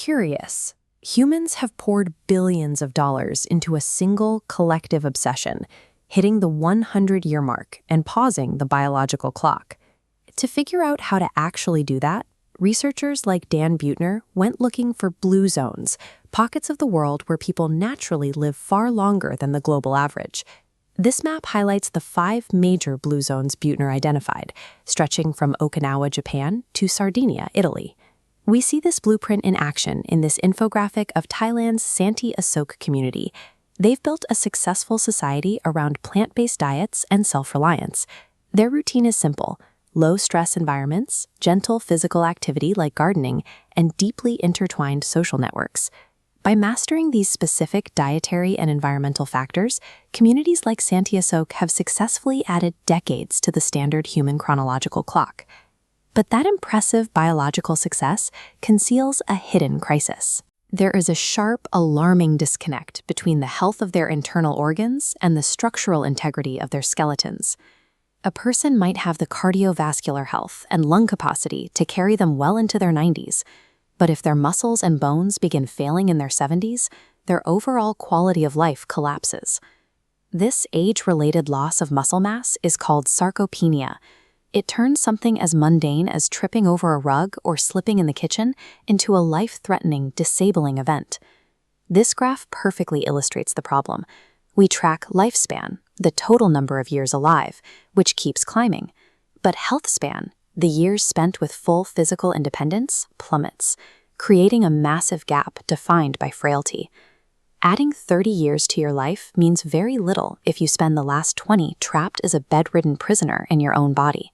curious. Humans have poured billions of dollars into a single collective obsession, hitting the 100-year mark and pausing the biological clock. To figure out how to actually do that, researchers like Dan Buettner went looking for blue zones, pockets of the world where people naturally live far longer than the global average. This map highlights the 5 major blue zones Buettner identified, stretching from Okinawa, Japan, to Sardinia, Italy. We see this blueprint in action in this infographic of Thailand's Santi Asoke community. They've built a successful society around plant-based diets and self-reliance. Their routine is simple: low-stress environments, gentle physical activity like gardening, and deeply intertwined social networks. By mastering these specific dietary and environmental factors, communities like Santi Asoke have successfully added decades to the standard human chronological clock. But that impressive biological success conceals a hidden crisis. There is a sharp, alarming disconnect between the health of their internal organs and the structural integrity of their skeletons. A person might have the cardiovascular health and lung capacity to carry them well into their 90s, but if their muscles and bones begin failing in their 70s, their overall quality of life collapses. This age-related loss of muscle mass is called sarcopenia. It turns something as mundane as tripping over a rug or slipping in the kitchen into a life-threatening, disabling event. This graph perfectly illustrates the problem. We track lifespan, the total number of years alive, which keeps climbing. But healthspan, the years spent with full physical independence, plummets, creating a massive gap defined by frailty. Adding 30 years to your life means very little if you spend the last 20 trapped as a bedridden prisoner in your own body.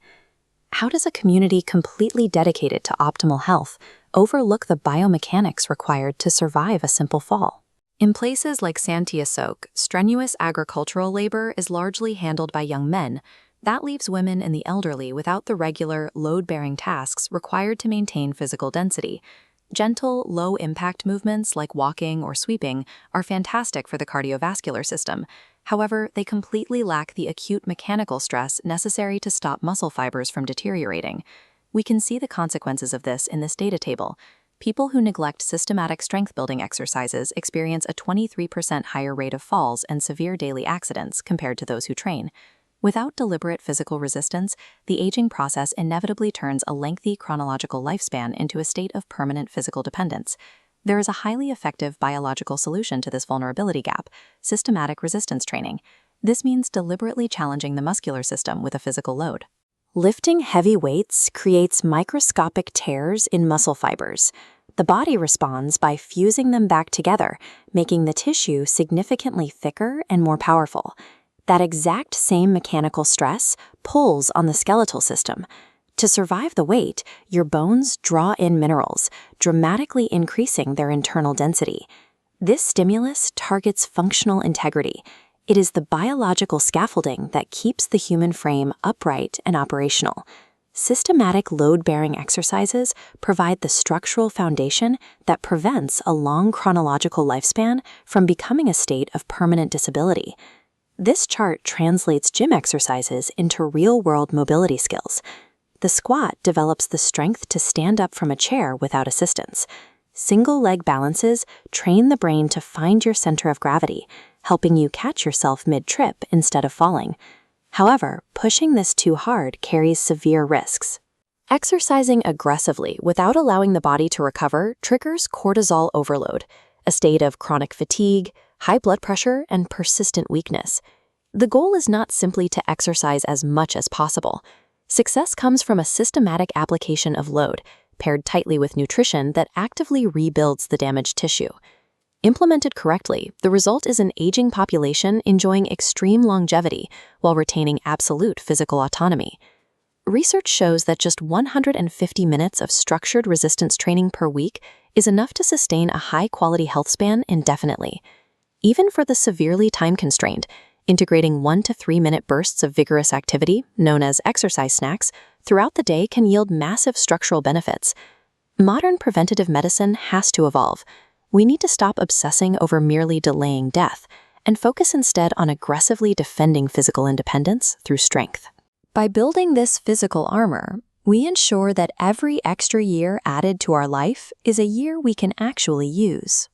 How does a community completely dedicated to optimal health overlook the biomechanics required to survive a simple fall? In places like Santi Asoke, strenuous agricultural labor is largely handled by young men. That leaves women and the elderly without the regular, load-bearing tasks required to maintain physical density. Gentle, low-impact movements like walking or sweeping are fantastic for the cardiovascular system. However, they completely lack the acute mechanical stress necessary to stop muscle fibers from deteriorating. We can see the consequences of this in this data table. People who neglect systematic strength-building exercises experience a 23% higher rate of falls and severe daily accidents compared to those who train. Without deliberate physical resistance, the aging process inevitably turns a lengthy chronological lifespan into a state of permanent physical dependence. There is a highly effective biological solution to this vulnerability gap: systematic resistance training. This means deliberately challenging the muscular system with a physical load. Lifting heavy weights creates microscopic tears in muscle fibers. The body responds by fusing them back together, making the tissue significantly thicker and more powerful. That exact same mechanical stress pulls on the skeletal system. To survive the weight, your bones draw in minerals, dramatically increasing their internal density. This stimulus targets functional integrity. It is the biological scaffolding that keeps the human frame upright and operational. Systematic load-bearing exercises provide the structural foundation that prevents a long chronological lifespan from becoming a state of permanent disability. This chart translates gym exercises into real-world mobility skills. The squat develops the strength to stand up from a chair without assistance. Single leg balances train the brain to find your center of gravity, helping you catch yourself mid-trip instead of falling. However, pushing this too hard carries severe risks. Exercising aggressively without allowing the body to recover triggers cortisol overload, a state of chronic fatigue, high blood pressure, and persistent weakness. The goal is not simply to exercise as much as possible. Success comes from a systematic application of load, paired tightly with nutrition that actively rebuilds the damaged tissue. Implemented correctly, the result is an aging population enjoying extreme longevity while retaining absolute physical autonomy. Research shows that just 150 minutes of structured resistance training per week is enough to sustain a high-quality health span indefinitely. Even for the severely time-constrained, integrating 1 to 3 minute bursts of vigorous activity, known as exercise snacks, throughout the day can yield massive structural benefits. Modern preventative medicine has to evolve. We need to stop obsessing over merely delaying death and focus instead on aggressively defending physical independence through strength. By building this physical armor, We ensure that every extra year added to our life is a year we can actually use.